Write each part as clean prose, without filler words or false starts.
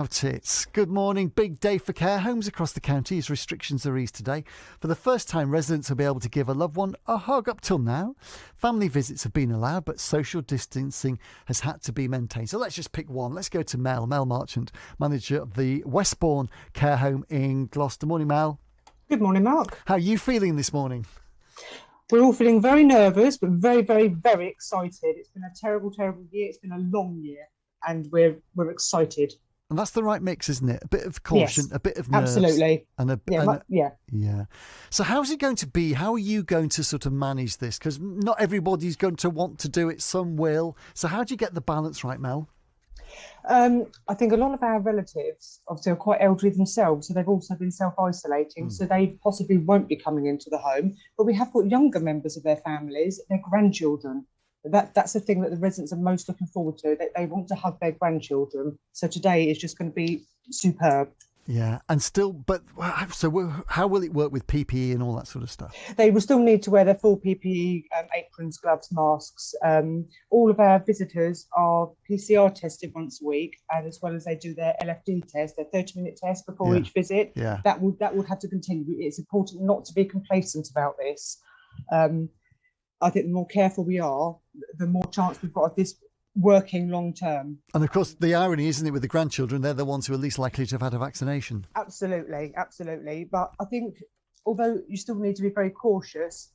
About it. Good morning. Big day for care homes across the county as restrictions are eased today. For the first time, residents will be able to give a loved one a hug. Up till now, family visits have been allowed, but social distancing has had to be maintained. So let's just pick one. Let's go to Mel Marchant, manager of the Westbourne care home in Gloucester. Morning, Mel. Good morning, Mark. How are you feeling this morning? We're all feeling very nervous, but very, very, very excited. It's been a terrible, terrible year. It's been a long year, and we're excited. And that's the right mix, isn't it? A bit of caution, Yes, a bit of nerves. absolutely. Yeah. So how's it going to be? How are you going to sort of manage this? Because not everybody's going to want to do it. Some will. So how do you get the balance right, Mel? I think a lot of our relatives obviously are quite elderly themselves, so they've also been self-isolating, so they possibly won't be coming into the home. But we have got younger members of their families, their grandchildren. That's the thing that the residents are most looking forward to. They want to hug their grandchildren. So today is just going to be superb. Yeah, and still, but so how will it work with PPE and all that sort of stuff? They will still need to wear their full PPE, aprons, gloves, masks. All of our visitors are PCR tested once a week, and as well as they do their LFD test, their 30-minute test before each visit. Yeah. That would have to continue. It's important not to be complacent about this. I think the more careful we are, the more chance we've got of this working long term. And of course, the irony, isn't it, with the grandchildren, they're the ones who are least likely to have had a vaccination. Absolutely. But I think, although you still need to be very cautious,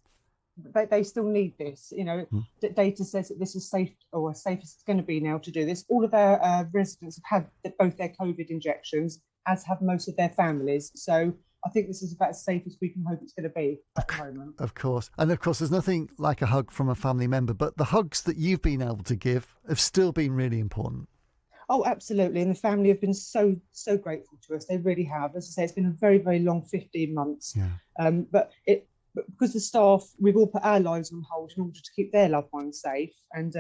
they still need this. You know, the data says that this is safe, or as safe as it's going to be now to do this. All of our residents have had both their COVID injections, as have most of their families. So I think this is about as safe as we can hope it's going to be at the moment. Of course. And of course, there's nothing like a hug from a family member, but the hugs that you've been able to give have still been really important. Oh, absolutely. And the family have been so grateful to us. They really have. As I say, it's been a very, very long 15 months. Yeah. But because the staff, we've all put our lives on hold in order to keep their loved ones safe. And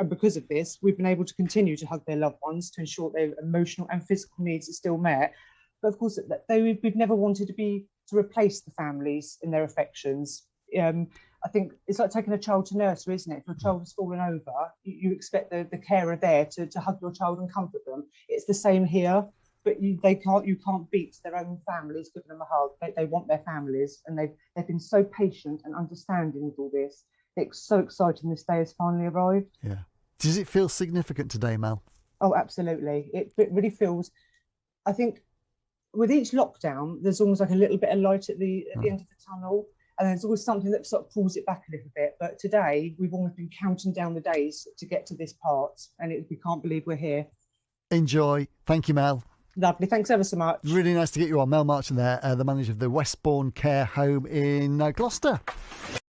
because of this, we've been able to continue to hug their loved ones to ensure their emotional and physical needs are still met. But of course, we've never wanted to replace the families in their affections. I think it's like taking a child to nursery, isn't it? If your child has fallen over, you expect the carer there to hug your child and comfort them. It's the same here, but you can't beat their own families giving them a hug. They want their families, and they've been so patient and understanding with all this. It's so exciting this day has finally arrived. Yeah. Does it feel significant today, Mel? Oh, absolutely. It really feels. I think with each lockdown, there's almost like a little bit of light at the end of the tunnel, and there's always something that sort of pulls it back a little bit. But today, we've almost been counting down the days to get to this part, and we can't believe we're here. Enjoy. Thank you, Mel. Lovely. Thanks ever so much. Really nice to get you on. Mel Marchant there, the manager of the Westbourne Care Home in Gloucester.